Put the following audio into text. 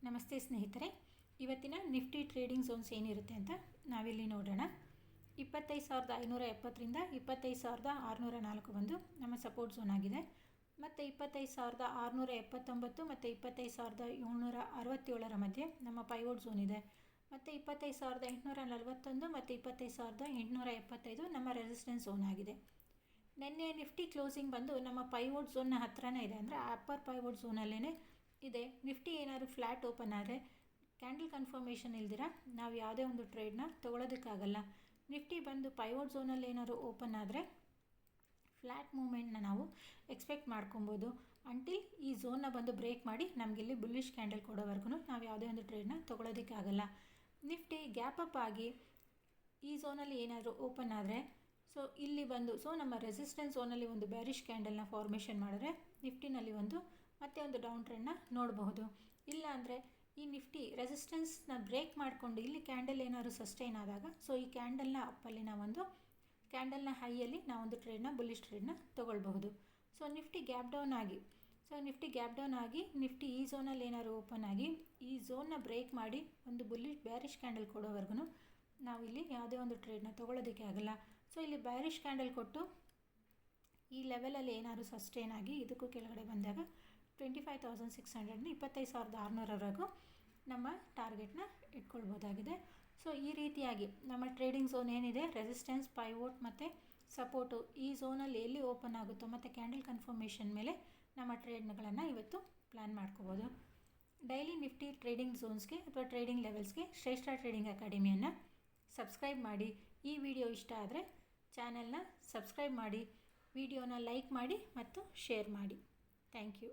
ನಮಸ್ತೆ ಸ್ನೇಹಿತರೆ, ಇವತ್ತಿನ ನಿಫ್ಟಿ ಟ್ರೇಡಿಂಗ್ ಝೋನ್ಸ್ ಏನಿರುತ್ತೆ ಅಂತ ನಾವಿಲ್ಲಿ ನೋಡೋಣ. 25,570ರಿಂದ 25,604 ಒಂದು ನಮ್ಮ ಸಪೋರ್ಟ್ ಝೋನ್ ಆಗಿದೆ. ಮತ್ತು 25,679 ಮತ್ತು 25,767ರ ಮಧ್ಯೆ ನಮ್ಮ ಪೈವೋಟ್ ಝೋನ್ ಇದೆ. ಮತ್ತು 25,841 ಮತ್ತು 25,875 ನಮ್ಮ ರೆಸಿಸ್ಟೆನ್ಸ್ ಝೋನ್ ಆಗಿದೆ. ನಿನ್ನೆ ನಿಫ್ಟಿ ಕ್ಲೋಸಿಂಗ್ ಬಂದು ನಮ್ಮ ಪೈವೋಟ್ ಝೋನ್ನ ಹತ್ರನೇ ಇದೆ, ಅಂದರೆ ಅಪ್ಪರ್ ಪೈವೋಟ್ ಝೋನಲ್ಲೇ ಇದೆ. ನಿಫ್ಟಿ ಏನಾದರೂ ಫ್ಲ್ಯಾಟ್ ಓಪನ್ ಆದರೆ ಕ್ಯಾಂಡಲ್ ಕನ್ಫರ್ಮೇಷನ್ ಇಲ್ದಿರ ನಾವು ಯಾವುದೇ ಒಂದು ಟ್ರೇಡ್ನ ತೊಗೊಳೋದಕ್ಕಾಗಲ್ಲ. ನಿಫ್ಟಿ ಬಂದು ಪೈವೋಟ್ ಝೋನಲ್ಲಿ ಏನಾದರೂ ಓಪನ್ ಆದರೆ ಫ್ಲ್ಯಾಟ್ ಮೂಮೆಂಟ್ನ ನಾವು ಎಕ್ಸ್ಪೆಕ್ಟ್ ಮಾಡ್ಕೊಬೋದು. ಅಂಟಿಲ್ ಈ ಝೋನ್ನ ಬಂದು ಬ್ರೇಕ್ ಮಾಡಿ ನಮಗಿಲ್ಲಿ ಬುಲ್ಲಿಶ್ ಕ್ಯಾಂಡಲ್ ಕೊಡೋವರೆಗೂ ನಾವು ಯಾವುದೇ ಒಂದು ಟ್ರೇಡ್ನ ತೊಗೊಳೋದಕ್ಕಾಗಲ್ಲ. ನಿಫ್ಟಿ ಗ್ಯಾಪ್ ಅಪ್ ಆಗಿ ಈ ಝೋನಲ್ಲಿ ಏನಾದರೂ ಓಪನ್ ಆದರೆ ಇಲ್ಲಿ ಬಂದು ನಮ್ಮ ರೆಸಿಸ್ಟೆನ್ಸ್ ಝೋನಲ್ಲಿ ಒಂದು ಬ್ಯಾರಿಶ್ ಕ್ಯಾಂಡಲ್ನ ಫಾರ್ಮೇಷನ್ ಮಾಡಿದ್ರೆ ನಿಫ್ಟಿನಲ್ಲಿ ಮತ್ತೆ ಒಂದು ಡೌನ್ ಟ್ರೆಂಡ್ನ ನೋಡಬಹುದು. ಇಲ್ಲ ಅಂದರೆ ಈ ನಿಫ್ಟಿ ರೆಸಿಸ್ಟೆನ್ಸ್ನ ಬ್ರೇಕ್ ಮಾಡಿಕೊಂಡು ಇಲ್ಲಿ ಕ್ಯಾಂಡಲ್ ಏನಾದರೂ ಸಸ್ಟೈನ್ ಆದಾಗ ಈ ಕ್ಯಾಂಡಲ್ನ ಅಪ್ಪಲ್ಲಿ ನಾವೊಂದು ಕ್ಯಾಂಡಲ್ನ ಹೈಯಲ್ಲಿ ನಾವೊಂದು ಟ್ರೇಡ್ನ ಬುಲ್ಲಿಶ್ ಟ್ರೇಡ್ನ ತೊಗೊಳ್ಬಹುದು. ನಿಫ್ಟಿ ಗ್ಯಾಪ್ ಡೌನ್ ಆಗಿ ನಿಫ್ಟಿ ಈ ಝೋನಲ್ಲಿ ಏನಾದರೂ ಓಪನ್ ಆಗಿ ಈ ಝೋನ್ನ ಬ್ರೇಕ್ ಮಾಡಿ ಒಂದು ಬ್ಯಾರಿಶ್ ಕ್ಯಾಂಡಲ್ ಕೊಡೋವರೆಗೂ ನಾವಿಲ್ಲಿ ಯಾವುದೇ ಒಂದು ಟ್ರೇಡ್ನ ತೊಗೊಳೋದಕ್ಕೆ ಆಗಲ್ಲ. ಇಲ್ಲಿ ಬ್ಯಾರಿಶ್ ಕ್ಯಾಂಡಲ್ ಕೊಟ್ಟು ಈ ಲೆವೆಲಲ್ಲಿ ಏನಾದರೂ ಸಸ್ಟೈನ್ ಆಗಿ ಇದಕ್ಕೂ ಕೆಳಗಡೆ ಬಂದಾಗ 25,600 25,600ವರೆಗೂ ನಮ್ಮ ಟಾರ್ಗೆಟ್ನ ಇಟ್ಕೊಳ್ಬೋದಾಗಿದೆ. ಈ ರೀತಿಯಾಗಿ ನಮ್ಮ ಟ್ರೇಡಿಂಗ್ ಝೋನ್ ಏನಿದೆ, ರೆಸಿಸ್ಟೆನ್ಸ್, ಪೈವೋಟ್ ಮತ್ತು ಸಪೋರ್ಟು ಈ ಝೋನಲ್ಲಿ ಎಲ್ಲಿ ಓಪನ್ ಆಗುತ್ತೋ ಮತ್ತು ಕ್ಯಾಂಡಲ್ ಕನ್ಫರ್ಮೇಷನ್ ಮೇಲೆ ನಮ್ಮ ಟ್ರೇಡ್ಗಳನ್ನು ಇವತ್ತು ಪ್ಲ್ಯಾನ್ ಮಾಡ್ಕೋಬೋದು. ಡೈಲಿ ನಿಫ್ಟಿ ಟ್ರೇಡಿಂಗ್ ಝೋನ್ಸ್ಗೆ ಅಥವಾ ಟ್ರೇಡಿಂಗ್ ಲೆವೆಲ್ಸ್ಗೆ ಶ್ರೇಷ್ಠ ಟ್ರೇಡಿಂಗ್ ಅಕಾಡೆಮಿಯನ್ನು ಸಬ್ಸ್ಕ್ರೈಬ್ ಮಾಡಿ. ಈ ವಿಡಿಯೋ ಇಷ್ಟ ಆದರೆ ಚಾನೆಲ್ನ ಸಬ್ಸ್ಕ್ರೈಬ್ ಮಾಡಿ, ವಿಡಿಯೋನ ಲೈಕ್ ಮಾಡಿ ಮತ್ತು ಶೇರ್ ಮಾಡಿ. Thank you.